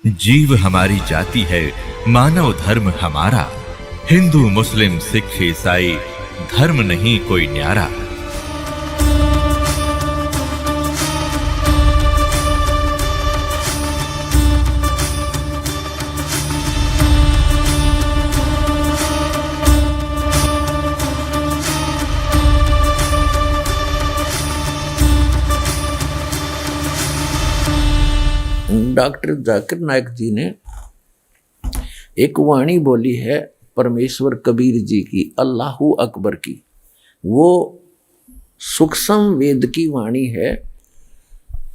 जीव हमारी जाति है, मानव धर्म हमारा। हिंदू मुस्लिम सिख ईसाई धर्म नहीं कोई न्यारा। डॉक्टर जाकिर नायक जी ने एक वाणी बोली है परमेश्वर कबीर जी की, अल्लाहू अकबर की। वो सूक्ष्म वेद की वाणी है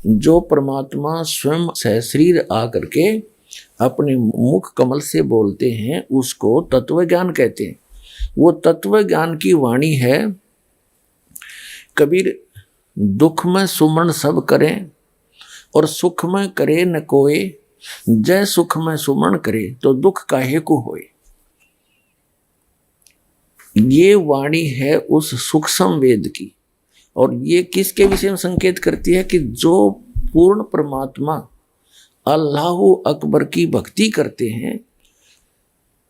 जो परमात्मा स्वयं सहशरीर आकर के अपने मुख कमल से बोलते हैं, उसको तत्व ज्ञान कहते हैं। वो तत्व ज्ञान की वाणी है। कबीर दुख में सुमन सब करें और सुख में करे न कोय, जय सुख में सुमन करे तो दुख काहे को होए। ये वाणी है उस सूक्ष्म वेद की। और ये किसके विषय में संकेत करती है कि जो पूर्ण परमात्मा अल्लाहु अकबर की भक्ति करते हैं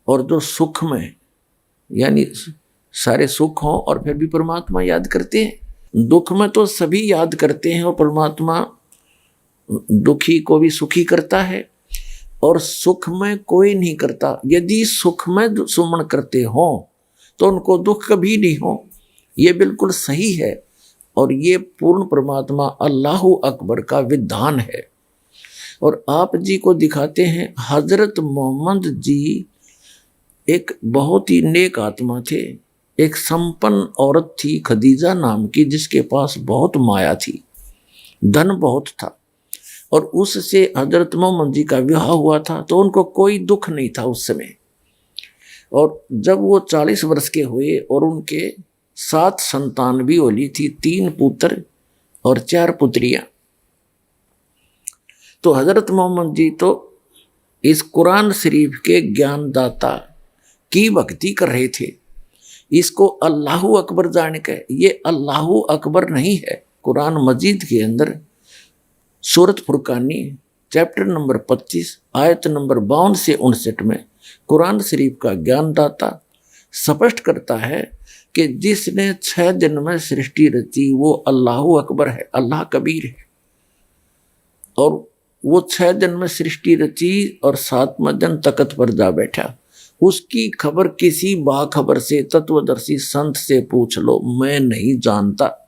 और जो सुख में यानी सारे सुख हों और फिर भी परमात्मा याद करते हैं। दुख में तो सभी याद करते हैं और परमात्मा दुखी को भी सुखी करता है और सुख में कोई नहीं करता। यदि सुख में सुमन करते हो तो उनको दुख कभी नहीं हो। ये बिल्कुल सही है और ये पूर्ण परमात्मा अल्लाहु अकबर का विधान है। और आप जी को दिखाते हैं, हजरत मोहम्मद जी एक बहुत ही नेक आत्मा थे। एक संपन्न औरत थी खदीजा नाम की, जिसके पास बहुत माया थी, धन बहुत था। और उससे हजरत मोहम्मद जी का विवाह हुआ था तो उनको कोई दुख नहीं था उस समय। और जब वो 40 वर्ष के हुए और उनके 7 संतान भी होली थी, 3 पुत्र और 4 पुत्रियां। तो हजरत मोहम्मद जी तो इस कुरान शरीफ के ज्ञानदाता की भक्ति कर रहे थे। इसको अल्लाहु अकबर जान के, ये अल्लाहु अकबर नहीं है। कुरान मजीद के अंदर सूरत फुरकानी चैप्टर नंबर 25 आयत नंबर 52 से 59 में कुरान शरीफ का ज्ञानदाता स्पष्ट करता है कि जिसने 6 दिन में सृष्टि रची वो अल्लाहु अकबर है, अल्लाह कबीर है। और वो 6 दिन में सृष्टि रची और 7वां दिन तख्त पर जा बैठा। उसकी खबर किसी बाखबर से, तत्वदर्शी संत से पूछ लो, मैं नहीं जानता।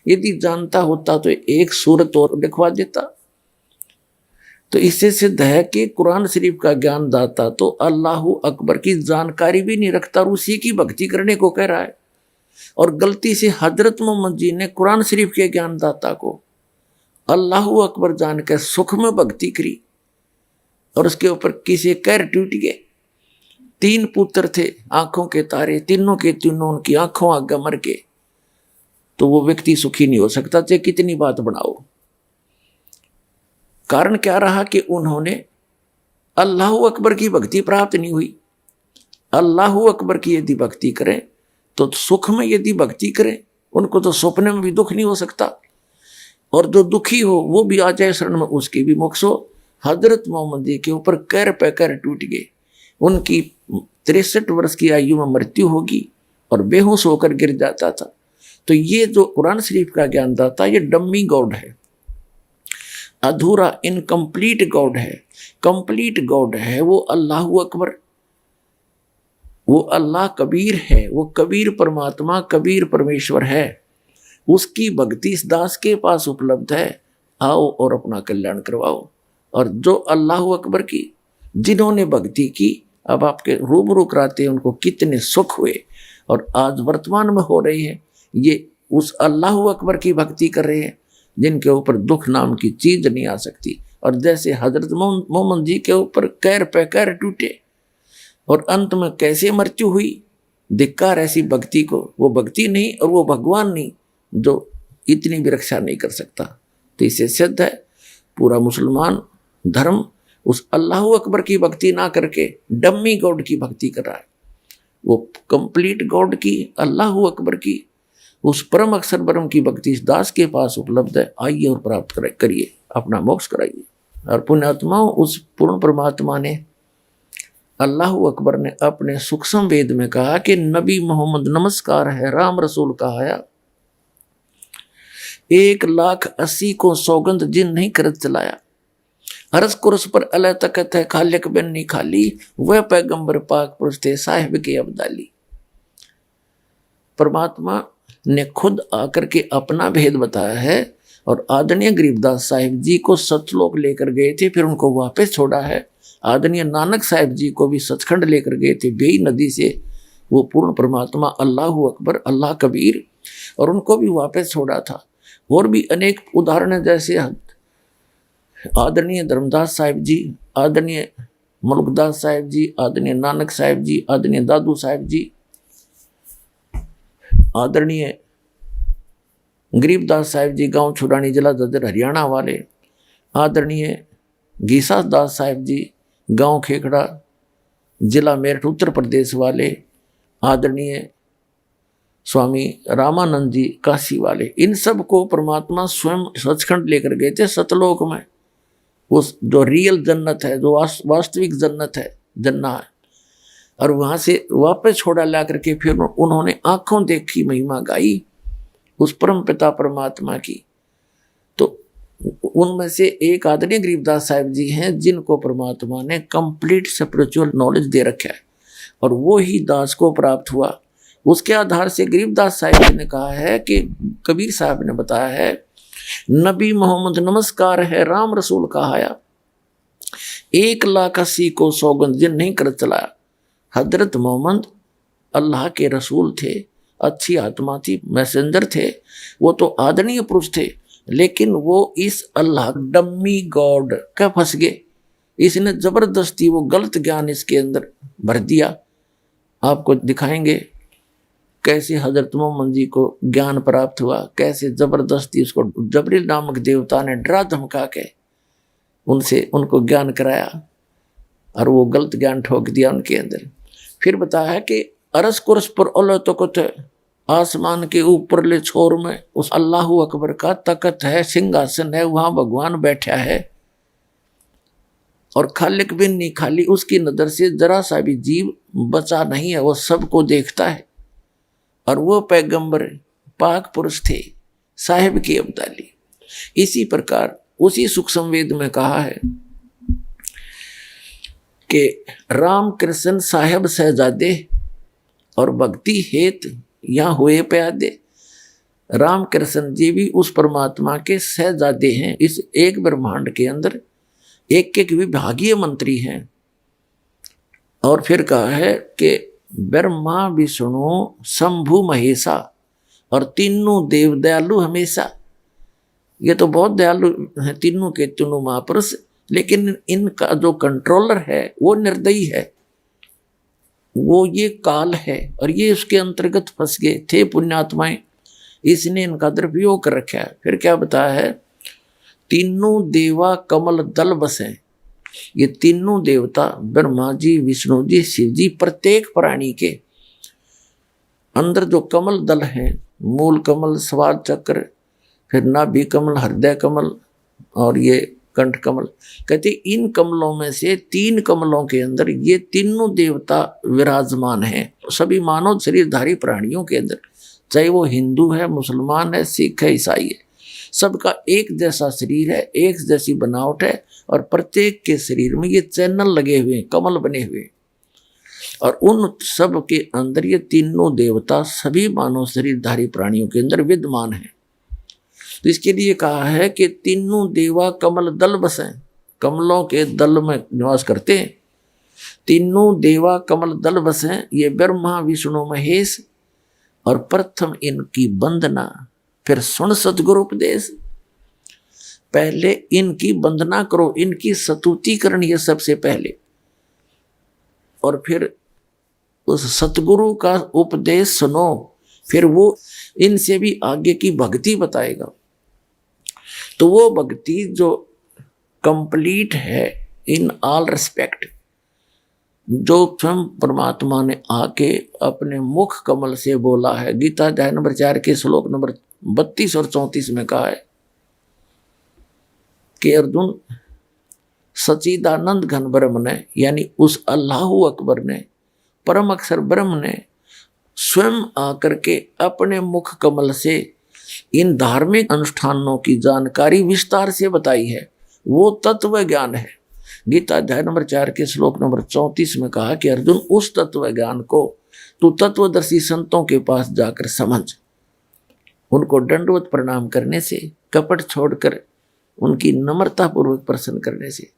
यदि जानता होता तो एक सूरत और लिखवा देता। तो इससे सिद्ध है कि कुरान शरीफ का ज्ञानदाता तो अल्लाहु अकबर की जानकारी भी नहीं रखता और उसी की भक्ति करने को कह रहा है। और गलती से हजरत मोहम्मद जी ने कुरान शरीफ के ज्ञानदाता को अल्लाहु अकबर जान के सुख में भक्ति करी और उसके ऊपर किसी कैर टूट गए। 3 पुत्र थे, आंखों के तारे, तीनों के तीनों उनकी आंखों आगे मर गए। तो वो व्यक्ति सुखी नहीं हो सकता, चाहे कितनी बात बनाओ। कारण क्या रहा कि उन्होंने अल्लाहु अकबर की भक्ति प्राप्त नहीं हुई। अल्लाहु अकबर की यदि भक्ति करें तो सुख में यदि भक्ति करें, उनको तो सपने में भी दुख नहीं हो सकता। और जो दुखी हो वो भी आ जाए शरण में, उसकी भी मोक्ष हो। हजरत मोहम्मद जी के ऊपर कैर पे कैर टूट गए। उनकी 63 वर्ष की आयु में मृत्यु होगी और बेहोश होकर गिर जाता था। तो ये जो कुरान शरीफ का ज्ञानदाता, ये डम्मी गॉड है, अधूरा इनकम्प्लीट गॉड है। कंप्लीट गॉड है वो अल्लाहु अकबर, वो अल्लाह कबीर है। वो कबीर परमात्मा, कबीर परमेश्वर है। उसकी भक्ति इस दास के पास उपलब्ध है। आओ और अपना कल्याण करवाओ। और जो अल्लाहु अकबर की जिन्होंने भक्ति की, अब आपके रूबरू कराते हैं उनको कितने सुख हुए और आज वर्तमान में हो रहे हैं। ये उस अल्लाहु अकबर की भक्ति कर रहे हैं जिनके ऊपर दुख नाम की चीज नहीं आ सकती। और जैसे हजरत मोहम्मद जी के ऊपर कैर पे कैर टूटे और अंत में कैसे मृत्यु हुई। धिक्कार ऐसी भक्ति को। वो भक्ति नहीं और वो भगवान नहीं जो इतनी भी रक्षा नहीं कर सकता। तो इससे सिद्ध है पूरा मुसलमान धर्म उस अल्लाहु अकबर की भक्ति ना करके डम्मी गॉड की भक्ति कर रहा है। वो कंप्लीट गॉड की, अल्लाहु अकबर की, उस परम अक्षर ब्रह्म की भक्ति इस दास के पास उपलब्ध है। आइए और प्राप्त करिए, अपना मोक्ष कराइए। और पुण्यात्मा उस पूर्ण परमात्मा ने अल्लाह अकबर ने अपने सूक्ष्म वेद में कहा कि नबी मोहम्मद नमस्कार है, राम रसूल कहाया, 1,80,000 को सौगंध जिन नहीं करत चलाया, हरस कुरस पर अल्लाह तकत है, खालिक बिन नहीं खाली, वह पैगंबर पाक पुरुष थे, साहिब के अब्दाली। परमात्मा ने खुद आकर के अपना भेद बताया है और आदरणीय गरीबदास साहिब जी को सतलोक लेकर गए थे, फिर उनको वापस छोड़ा है। आदरणीय नानक साहिब जी को भी सचखंड लेकर गए थे, बेई नदी से वो पूर्ण परमात्मा अल्लाह अकबर, अल्लाह कबीर, और उनको भी वापस छोड़ा था। और भी अनेक उदाहरण है, जैसे आदरणीय धर्मदास साहिब जी, आदरणीय मुल्कदास साहिब जी, आदरणीय नानक साहिब जी, आदरणीय दादू साहिब जी, आदरणीय गरीबदास साहिब जी गांव छुड़ानी जिला ददर हरियाणा वाले, आदरणीय गीसा दास साहिब जी गांव खेखड़ा जिला मेरठ उत्तर प्रदेश वाले, आदरणीय स्वामी रामानंद जी काशी वाले, इन सब को परमात्मा स्वयं सचखंड लेकर गए थे सतलोक में। उस जो रियल जन्नत है, जो वास्तविक जन्नत है, जन्ना है, और वहां से वापस छोड़ा ला करके फिर उन्होंने आंखों देखी महिमा गाई उस परम पिता परमात्मा की। तो उनमें से एक आदरणीय गरीबदास साहिब जी हैं जिनको परमात्मा ने कंप्लीट स्पिरिचुअल नॉलेज दे रखा है, और वो ही दास को प्राप्त हुआ। उसके आधार से गरीबदास साहिब जी ने कहा है कि कबीर साहब ने बताया है, नबी मोहम्मद नमस्कार है, राम रसूल कहाया, 1,80,000 को सौगंध जिन नहीं कर चलाया। हजरत मोहम्मद अल्लाह के रसूल थे, अच्छी आत्मा थी, मैसेंजर थे, वो तो आदरणीय पुरुष थे, लेकिन वो इस अल्लाह डम्मी गॉड का फंस गए। इसने जबरदस्ती वो गलत ज्ञान इसके अंदर भर दिया। आपको दिखाएंगे कैसे हजरत मोहम्मद जी को ज्ञान प्राप्त हुआ, कैसे जबरदस्ती उसको जबरील नामक देवता ने डरा धमका के उनको ज्ञान कराया और वो गलत ज्ञान ठोक दिया उनके अंदर। फिर बताया है कि अरस कुरस पर अल्लाह तकत है, आसमान के ऊपर ले छोर में उस अल्लाह अकबर का तकत है, सिंहासन है, वहां भगवान बैठा है, और खालिक बिन नहीं खाली, उसकी नजर से जरा सा भी जीव बचा नहीं है, वो सबको देखता है। और वो पैगंबर पाक पुरुष थे, साहिब की अब्दाली। इसी प्रकार उसी सूक्ष्म वेद में कहा है कि राम कृष्ण साहेब सहजादे और भक्ति हेत यहाँ हुए प्यादे। राम कृष्ण जी भी उस परमात्मा के सहजादे हैं, इस एक ब्रह्मांड के अंदर एक एक विभागीय मंत्री हैं। और फिर कहा है कि ब्रह्मा विष्णु शंभु महेशा, और तीनों देव दयालु हमेशा। ये तो बहुत दयालु है तीनों के तीनों महापुरुष, लेकिन इनका जो कंट्रोलर है वो निर्दयी है, वो ये काल है, और ये उसके अंतर्गत फंस गए थे पुण्यात्माएं, इसने इनका दुरुपयोग कर रखा है। फिर क्या बताया है, तीनों देवा कमल दल बसे। ये तीनों देवता ब्रह्मा जी, विष्णु जी, शिव जी, प्रत्येक प्राणी के अंदर जो कमल दल हैं, मूल कमल, स्वाद चक्र, फिर नाभि कमल, हृदय कमल और ये कंठ कमल, कहते इन कमलों में से 3 कमलों के अंदर ये तीनों देवता विराजमान हैं सभी मानव शरीरधारी प्राणियों के अंदर, चाहे वो हिंदू है, मुसलमान है, सिख है, ईसाई है, सबका एक जैसा शरीर है, एक जैसी बनावट है, और प्रत्येक के शरीर में ये चैनल लगे हुए हैं, कमल बने हुए हैं, और उन सब के अंदर ये तीनों देवता सभी मानव शरीरधारी प्राणियों के अंदर विद्यमान हैं। तो इसके लिए कहा है कि तीनों देवा कमल दल बसें, कमलों के दल में निवास करते हैं। तीनों देवा कमल दल बसें, ये ब्रह्मा विष्णु महेश, और प्रथम इनकी वंदना, फिर सुन सतगुरु उपदेश। पहले इनकी वंदना करो, इनकी स्तुति करनी है सबसे पहले, और फिर उस सतगुरु का उपदेश सुनो, फिर वो इनसे भी आगे की भक्ति बताएगा। तो वो भक्ति जो कंप्लीट है इन ऑल रिस्पेक्ट, जो स्वयं परमात्मा ने आके अपने मुख कमल से बोला है। गीता अध्याय नंबर 4 के श्लोक नंबर 32 और 34 में कहा है कि अर्जुन, सच्चिदानंद घन ब्रह्म ने, यानी उस अल्लाहु अकबर ने, परम अक्षर ब्रह्म ने स्वयं आकर के अपने मुख कमल से इन धार्मिक अनुष्ठानों की जानकारी विस्तार से बताई है। वो तत्व ज्ञान है। गीता अध्याय नंबर 4 के श्लोक नंबर 34 में कहा कि अर्जुन, उस तत्व ज्ञान को तू तत्वदर्शी संतों के पास जाकर समझ। उनको दंडवत प्रणाम करने से, कपट छोड़कर उनकी नम्रता पूर्वक प्रसन्न करने से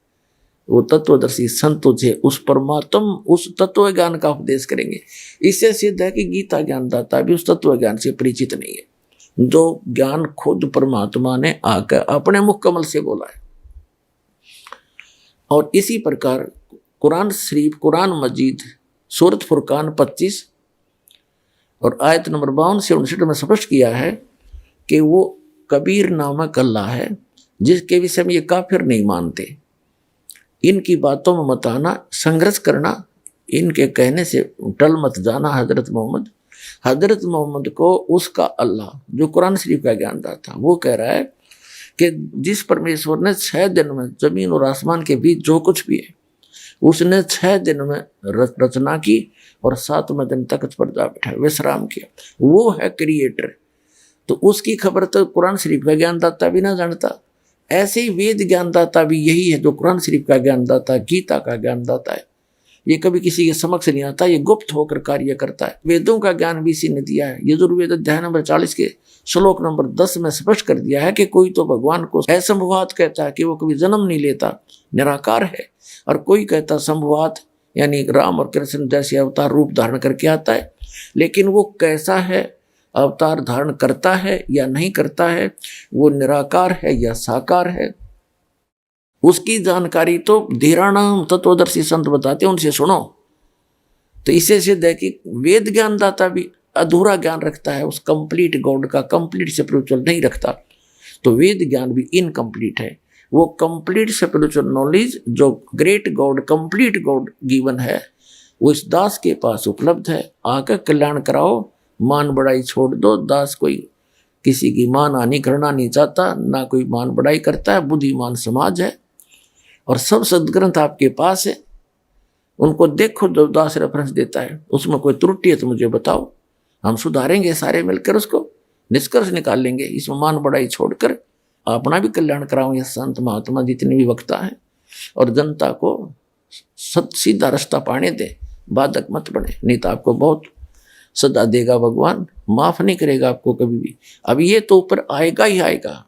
वो तत्वदर्शी संत तुझे उस परमात्म, उस तत्व ज्ञान का उपदेश करेंगे। इससे सिद्ध है कि गीता ज्ञानदाता भी उस तत्व ज्ञान से परिचित नहीं है, जो ज्ञान खुद परमात्मा ने आकर अपने मुख कमल से बोला है। और इसी प्रकार कुरान शरीफ, कुरान मजीद, सूरत फुरकान 25 और आयत नंबर 52 से 59 में स्पष्ट किया है कि वो कबीर नामक अल्लाह है जिसके विषय में ये काफिर नहीं मानते। इनकी बातों में मत आना, संघर्ष करना, इनके कहने से टल मत जाना। हजरत मोहम्मद को उसका अल्लाह जो कुरान शरीफ का ज्ञानदाता वो कह रहा है कि जिस परमेश्वर ने 6 दिन में जमीन और आसमान के बीच जो कुछ भी है उसने 6 दिन में रचना की और 7वें दिन तख्त पर जा बैठा, विश्राम किया। वो है क्रिएटर। तो उसकी खबर तो कुरान शरीफ का ज्ञानदाता भी ना जानता। ऐसे ही वेद ज्ञानदाता भी यही है जो कुरान शरीफ का ज्ञानदाता, गीता का ज्ञानदाता है। ये कभी किसी के समक्ष नहीं आता, ये गुप्त होकर कार्य करता है। वेदों का ज्ञान भी इसी ने दिया है। यजुर्वेद अध्याय नंबर 40 के श्लोक नंबर 10 में स्पष्ट कर दिया है कि कोई तो भगवान को असंभवात कहता है कि वो कभी जन्म नहीं लेता, निराकार है, और कोई कहता संभवात यानी राम और कृष्ण जैसे अवतार रूप धारण करके आता है। लेकिन वो कैसा है, अवतार धारण करता है या नहीं करता है, वो निराकार है या साकार है, उसकी जानकारी तो धीराणाम तत्वदर्शी संत बताते हैं, उनसे सुनो। तो इसे सिद्ध है कि वेद ज्ञानदाता भी अधूरा ज्ञान रखता है, उस कंप्लीट गॉड का कंप्लीट स्पिरिचुअल नहीं रखता। तो वेद ज्ञान भी इनकम्प्लीट है। वो कंप्लीट स्पिरिचुअल नॉलेज जो great God, complete God given है, वो इस दास के पास उपलब्ध है। आकर कल्याण कराओ, मान बड़ाई छोड़ दो। दास कोई किसी की मान हानि करना नहीं चाहता, ना कोई मान बड़ाई करता है। बुद्धिमान समाज है और सब सदग्रंथ आपके पास है, उनको देखो। जो दास रेफरेंस देता है उसमें कोई त्रुटि है तो मुझे बताओ, हम सुधारेंगे सारे मिलकर, उसको निष्कर्ष निकाल लेंगे। इसमें मान बड़ाई छोड़कर अपना भी कल्याण कराओ। ये संत महात्मा जितने भी वक्ता हैं, और जनता को सीधा रास्ता पाने दे, बाधक मत बने, नहीं तो आपको बहुत सदा देगा भगवान, माफ नहीं करेगा आपको कभी भी। अब ये तो ऊपर आएगा ही आएगा।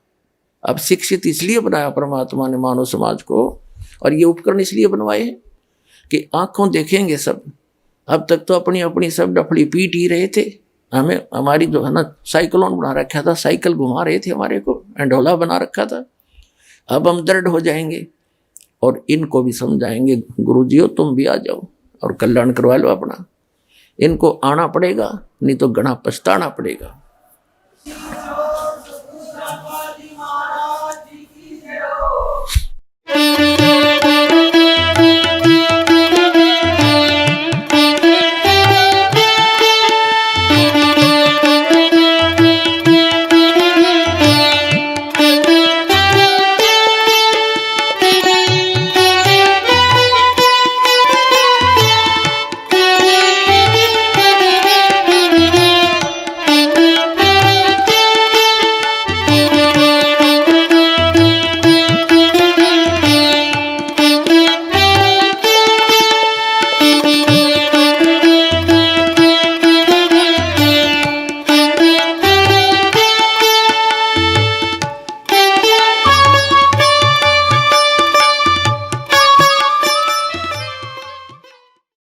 अब शिक्षित इसलिए बनाया परमात्मा ने मानव समाज को, और ये उपकरण इसलिए बनवाए हैं कि आंखों देखेंगे सब। अब तक तो अपनी अपनी सब डफड़ी पीट ही रहे थे। हमें हमारी जो है ना साइक्लोन बना रखा था, साइकिल घुमा रहे थे हमारे को, एंडोला बना रखा था। अब हम दृढ़ हो जाएंगे और इनको भी समझाएंगे, गुरुजियो तुम भी आ जाओ और कल्याण करवा लो अपना। इनको आना पड़ेगा, नहीं तो घना पछताना पड़ेगा। Thank you.